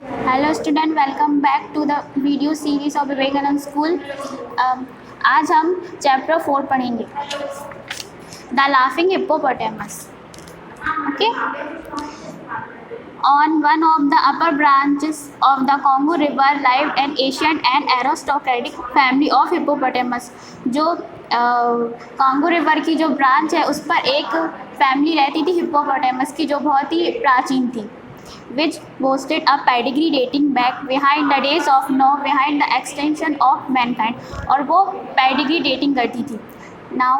Hello student, welcome back to the video series of Vivekananda school. आज हम chapter 4 पढ़ेंगे, the laughing hippopotamus. Okay, on one of the upper branches of the Congo river lived an ancient and aristocratic family of hippopotamus। जो Congo river की जो branch है उस पर एक फैमिली रहती थी हिप्पोपोटेमस की, जो बहुत ही प्राचीन थी, which boasted a pedigree dating back behind the days of Noah, behind the extinction of mankind। और वो pedigree dating करती थी। Now,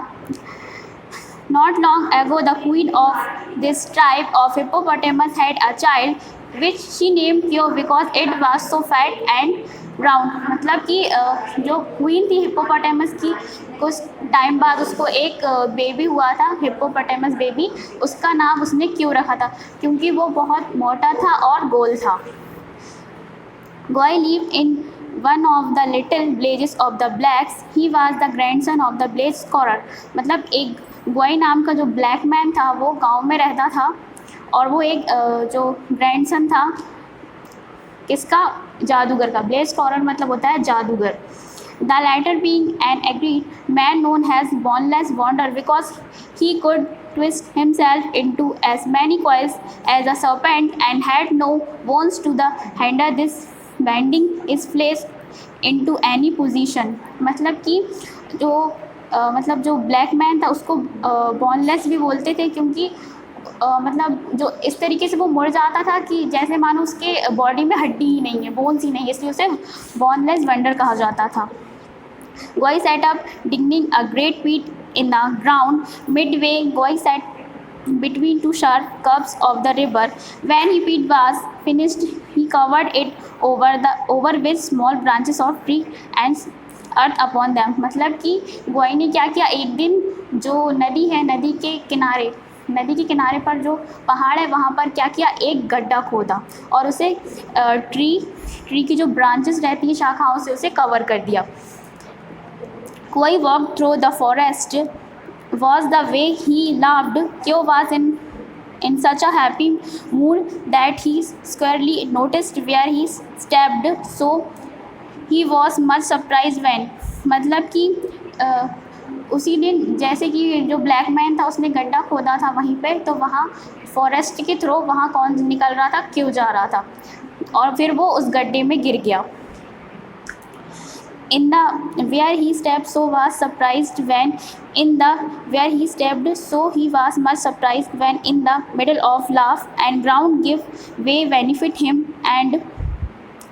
not long ago, the queen of this tribe of hippopotamus had a child, which she named Kyo because it was so fat and round। मतलब कि जो queen थी hippopotamus की, कुछ टाइम बाद उसको एक बेबी हुआ था, हिप्पोपोटेमस बेबी। उसका नाम उसने क्यों रखा था? क्योंकि वो बहुत मोटा था और गोल था। Goy lived in one of the little villages of the blacks। He was the grandson of the black scorer। मतलब एक गोई नाम का जो ब्लैक मैन था वो गांव में रहता था, और वो एक जो ग्रैंडसन था किसका? जादूगर का। ब्लेड स्कॉरर मतलब होता है जादूगर। The latter being an agreed man known as boneless wonder because he could twist himself into as many coils as a serpent and had no bones to the handle this bending his flesh into any position। मतलब कि जो जो black man था उसको boneless भी बोलते थे, क्योंकि मतलब जो इस तरीके से वो मुड़ जाता था कि जैसे मानो उसके बॉडी में हड्डी ही नहीं है, बोन्स ही नहीं है, इसलिए उसे बोनलेस वंडर कहा जाता था। Goy set up digging a great pit in the ground. Midway, Goy sat between two sharp curves of the river. When his pit was finished, he covered it over with small branches of tree and earth upon them। मतलब कि गोई ने क्या किया, एक दिन जो नदी है, नदी के किनारे पर जो पहाड़ है वहाँ पर क्या किया, एक गड्ढा खोदा और उसे ट्री की जो ब्रांचेस रहती हैं, शाखाओं से उसे कवर कर दिया। कोई walk through the forest was the way he loved। Kyo was in such a happy mood that he scarcely noticed where he stepped, so he was much surprised when। मतलब कि उसी दिन जैसे कि जो ब्लैक मैन था उसने गड्ढा खोदा था वहीं पे, तो वहाँ फॉरेस्ट के थ्रू वहाँ कौन निकल रहा था? क्यों जा रहा था, और फिर वो उस गड्ढे में गिर गया। In the where he stepped, so was surprised when in the where he stepped, so he was much surprised when in the middle of laugh and ground give way benefit him, and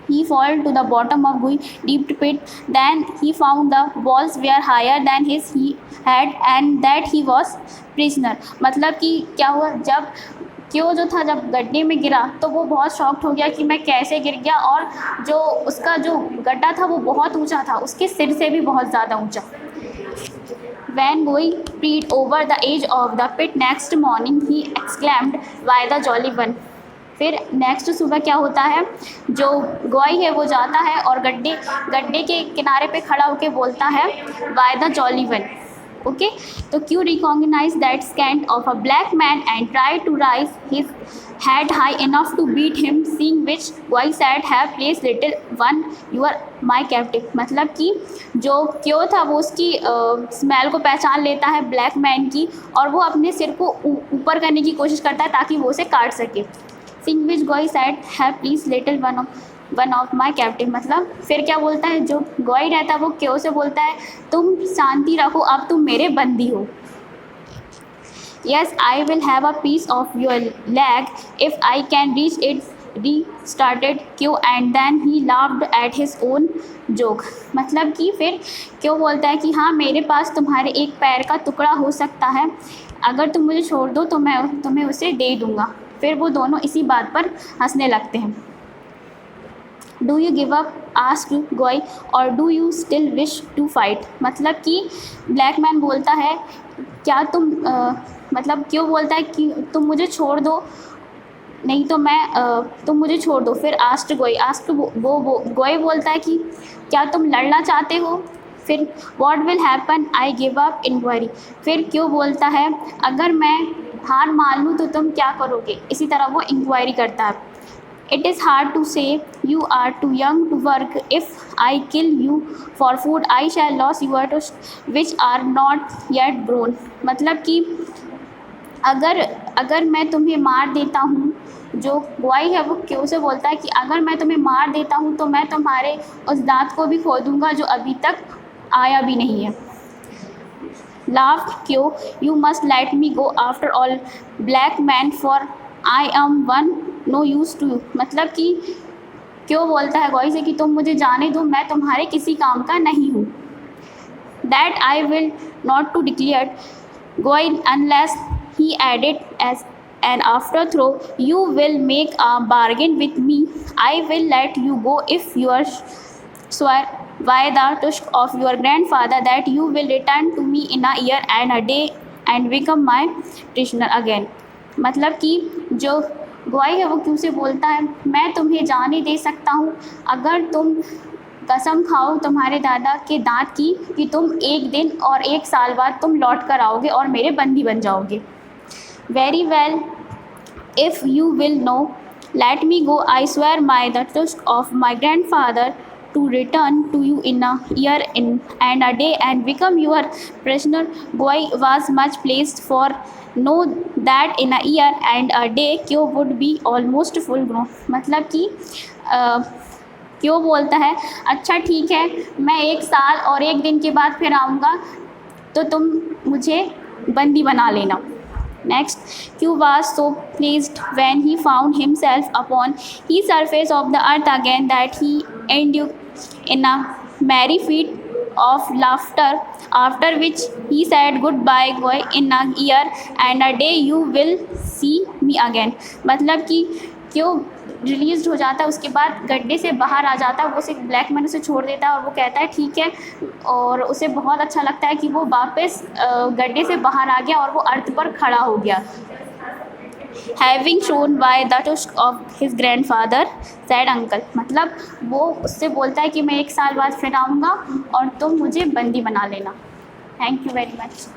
he fall to the bottom of going deep pit। Then he found the walls were higher than his head and that he was prisoner। मतलब कि क्या हुआ, जब क्यों जो था जब गड्ढे में गिरा तो वो बहुत शॉक्ड हो गया कि मैं कैसे गिर गया, और जो उसका जो गड्ढा था वो बहुत ऊंचा था, उसके सिर से भी बहुत ज़्यादा ऊंचा। When going peeped over the edge of the pit next morning, he exclaimed, "Why the jolly one"। फिर नेक्स्ट सुबह क्या होता है, जो गोई है वो जाता है और गड्ढे के किनारे पे खड़ा होकर बोलता है, "Why the jolly one"। Okay, तो क्यों recognise that scant of a black man and try to rise his head high enough to beat him, seeing which goy said have place little one you are my captive. मतलब कि जो क्यों था वो उसकी smell को पहचान लेता है ब्लैक मैन की, और वो अपने सिर को ऊपर करने की कोशिश करता है ताकि वो उसे काट सके। Seeing which goy said have please little one of my captive. मतलब फिर क्या बोलता है, जो गोई रहता है वो क्यों से बोलता है, तुम शांति रखो, अब तुम मेरे बंदी हो। Yes, I will have a piece of your leg if I can reach it, restarted क्यों, and then he laughed at his own joke. मतलब कि फिर क्यों बोलता है कि हाँ, मेरे पास तुम्हारे एक पैर का टुकड़ा हो सकता है, अगर तुम मुझे छोड़ दो तो मैं तुम्हें उसे दे दूँगा। फिर वो दोनों इसी बात पर हंसने लगते हैं। Do you give up asked गोई, और do you still wish to fight. मतलब कि ब्लैक मैन बोलता है, क्या तुम मतलब क्यों बोलता है कि तुम मुझे छोड़ दो, नहीं तो मैं तुम मुझे छोड़ दो। फिर आस्क्ड वो गोई बोलता है कि क्या तुम लड़ना चाहते हो। फिर what will happen I give up inquiry. फिर क्यों बोलता है, अगर मैं हार मान लूँ तो तुम क्या करोगे। इसी तरह वो इंक्वायरी करता है। It is hard to say you are too young to work. If I kill you for food, I shall lose yours which are not yet grown. मतलब कि अगर मैं तुम्हें मार देता हूँ, जो बॉय है वो क्यों से बोलता है कि अगर मैं तुम्हें मार देता हूँ तो मैं तुम्हारे उस दांत को भी खो दूँगा जो अभी तक आया भी नहीं है. लाफ क्यों, you must let me go after all black man for I am one no use to you. मतलब कि क्यों बोलता है गॉय से कि तुम मुझे जाने दो, मैं तुम्हारे किसी काम का नहीं हूँ. That I will not to declare गोय unless he added as an afterthought, you will make a bargain with me. I will let you go if you are swear by the tusk of your grandfather that you will return to me in a year and a day and become my prisoner again. मतलब कि जो गवाही है वो क्यों से बोलता है, मैं तुम्हें जाने दे सकता हूँ अगर तुम कसम खाओ तुम्हारे दादा के दांत की कि तुम एक दिन और एक साल बाद तुम लौट कर आओगे और मेरे बंदी बन जाओगे. Very well, if you will no, let me go. I swear by the tusk of my grandfather to return to you in a year and a day and become your prisoner. Boy was much pleased for know that in a year and a day Kyo would be almost full grown. मतलब कि क्यों बोलता है अच्छा ठीक है, मैं एक साल और एक दिन के बाद फिर आऊँगा तो तुम मुझे बंदी बना लेना. Next, Q was so pleased when he found himself upon the surface of the earth again that he indulged in a merry fit of laughter, after which he said goodbye, boy, in a year and a day you will see me again. मतलब कि क्यों release हो जाता है, उसके बाद गड्ढे से बाहर आ जाता है, वो उसे ब्लैक मैन उसे छोड़ देता है और वो कहता है ठीक है, और उसे बहुत अच्छा लगता है कि वो वापस गड्ढे से बाहर आ गया और वो अर्थ पर खड़ा हो गया. Having shone by the tusk of his grandfather said uncle. मतलब वो उससे बोलता है कि मैं एक साल बाद फिर आऊँगा और तुम मुझे बंदी बना लेना. Thank you very much.